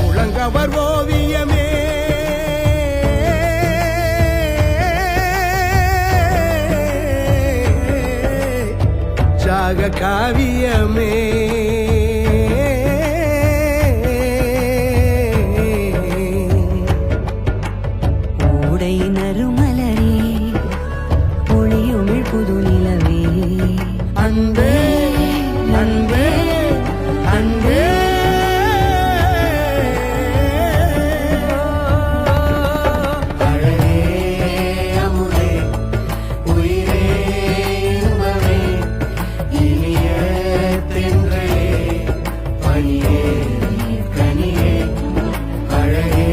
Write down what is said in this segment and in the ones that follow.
உலங்கவர் ஓவியமே ஜாக காவியமே ஊடை நறுமலரே ஒளியுமிழ் புது நிலவே அன்பே அன்பே அன்பே அழகே அமுதே உயிரே இன்பமே இனிய தென்றலே பனியே கனியே அழகே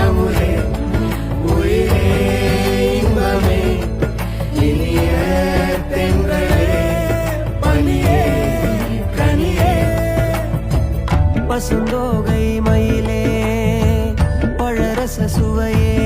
அமுதே உயிரே இன்பமே இனிய தென்றலே பனியே கனியே பசுந்தோகை மயிலே பழரச சுவையே